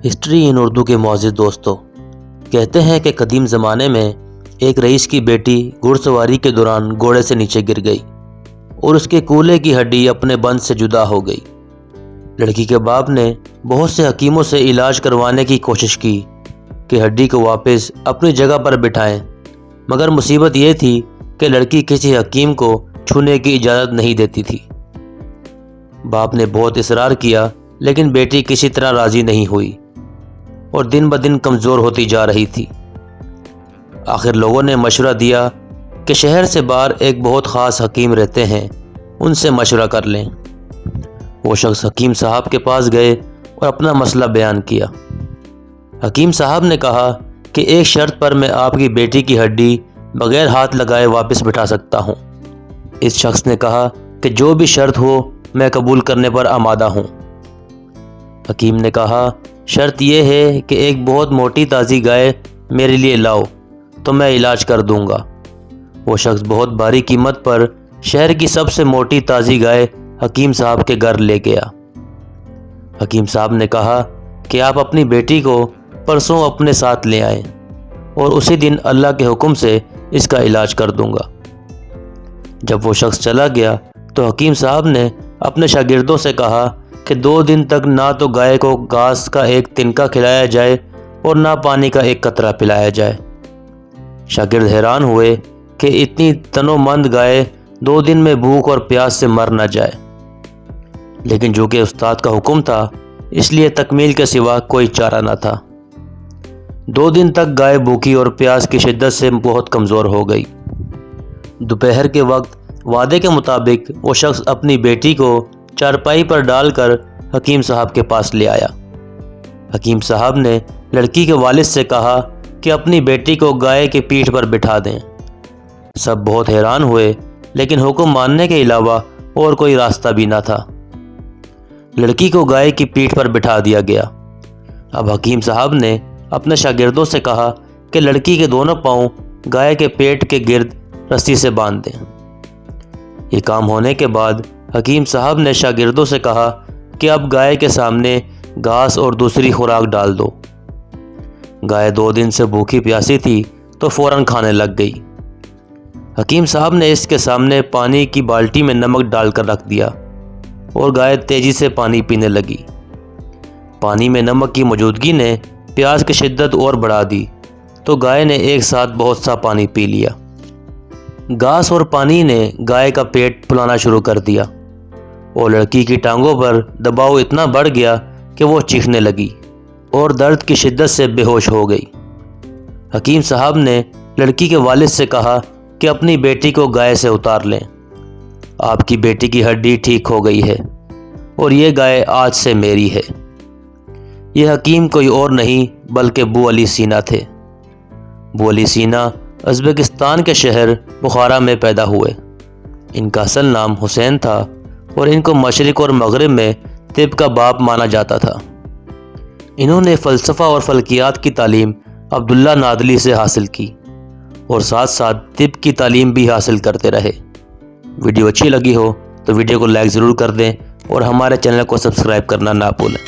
History ان اردو کے معزز دوستوں، کہتے ہیں کہ قدیم زمانے میں ایک رئیس کی بیٹی گھڑ سواری کے دوران گھوڑے سے نیچے گر گئی اور اس کے کولے کی ہڈی اپنے بند سے جدا ہو گئی۔ لڑکی کے باپ نے بہت سے حکیموں سے علاج کروانے کی کوشش کی کہ ہڈی کو واپس اپنی جگہ پر بٹھائیں، مگر مصیبت یہ تھی کہ لڑکی کسی حکیم کو چھونے کی اجازت نہیں دیتی تھی۔ باپ نے بہت اصرار کیا لیکن بیٹی کسی طرح راضی نہیں ہوئی اور دن بدن کمزور ہوتی جا رہی تھی۔ آخر لوگوں نے مشورہ دیا کہ شہر سے باہر ایک بہت خاص حکیم رہتے ہیں، ان سے مشورہ کر لیں۔ وہ شخص حکیم صاحب کے پاس گئے اور اپنا مسئلہ بیان کیا۔ حکیم صاحب نے کہا کہ ایک شرط پر میں آپ کی بیٹی کی ہڈی بغیر ہاتھ لگائے واپس بٹھا سکتا ہوں۔ اس شخص نے کہا کہ جو بھی شرط ہو میں قبول کرنے پر آمادہ ہوں۔ حکیم نے کہا شرط یہ ہے کہ ایک بہت موٹی تازی گائے میرے لیے لاؤ تو میں علاج کر دوں گا۔ وہ شخص بہت بھاری قیمت پر شہر کی سب سے موٹی تازی گائے حکیم صاحب کے گھر لے گیا۔ حکیم صاحب نے کہا کہ آپ اپنی بیٹی کو پرسوں اپنے ساتھ لے آئیں اور اسی دن اللہ کے حکم سے اس کا علاج کر دوں گا۔ جب وہ شخص چلا گیا تو حکیم صاحب نے اپنے شاگردوں سے کہا کہ 2 دن تک نہ تو گائے کو گھاس کا ایک تنکا کھلایا جائے اور نہ پانی کا ایک قطرہ پلایا جائے۔ شاگرد حیران ہوئے کہ اتنی تنومند گائے 2 دن میں بھوک اور پیاس سے مر نہ جائے، لیکن جو کہ استاد کا حکم تھا اس لیے تکمیل کے سوا کوئی چارہ نہ تھا۔ 2 دن تک گائے بھوکی اور پیاس کی شدت سے بہت کمزور ہو گئی۔ دوپہر کے وقت وعدے کے مطابق وہ شخص اپنی بیٹی کو چارپائی پر ڈال کر حکیم صاحب کے پاس لے آیا۔ حکیم صاحب نے لڑکی کے والد سے کہا کہ اپنی بیٹی کو گائے کی پیٹھ پر بٹھا دیں۔ سب بہت حیران ہوئے لیکن حکم ماننے کے علاوہ اور کوئی راستہ بھی نہ تھا۔ لڑکی کو گائے کی پیٹھ پر بٹھا دیا گیا۔ اب حکیم صاحب نے اپنے شاگردوں سے کہا کہ لڑکی کے دونوں پاؤں گائے کے پیٹ کے گرد رسی سے باندھ دیں۔ یہ کام ہونے کے بعد حکیم صاحب نے شاگردوں سے کہا کہ اب گائے کے سامنے گھاس اور دوسری خوراک ڈال دو۔ گائے 2 دن سے بھوکی پیاسی تھی تو فوراً کھانے لگ گئی۔ حکیم صاحب نے اس کے سامنے پانی کی بالٹی میں نمک ڈال کر رکھ دیا اور گائے تیزی سے پانی پینے لگی۔ پانی میں نمک کی موجودگی نے پیاس کی شدت اور بڑھا دی تو گائے نے ایک ساتھ بہت سا پانی پی لیا۔ گھاس اور پانی نے گائے کا پیٹ پھلانا شروع کر دیا اور لڑکی کی ٹانگوں پر دباؤ اتنا بڑھ گیا کہ وہ چیخنے لگی اور درد کی شدت سے بے ہوش ہو گئی۔ حکیم صاحب نے لڑکی کے والد سے کہا کہ اپنی بیٹی کو گائے سے اتار لیں، آپ کی بیٹی کی ہڈی ٹھیک ہو گئی ہے اور یہ گائے آج سے میری ہے۔ یہ حکیم کوئی اور نہیں بلکہ بو علی سینا تھے۔ بو علی سینا ازبکستان کے شہر بخارا میں پیدا ہوئے۔ ان کا اصل نام حسین تھا اور ان کو مشرق اور مغرب میں طب کا باپ مانا جاتا تھا۔ انہوں نے فلسفہ اور فلکیات کی تعلیم عبداللہ نادلی سے حاصل کی اور ساتھ ساتھ طب کی تعلیم بھی حاصل کرتے رہے۔ ویڈیو اچھی لگی ہو تو ویڈیو کو لائک ضرور کر دیں اور ہمارے چینل کو سبسکرائب کرنا نہ بھولیں۔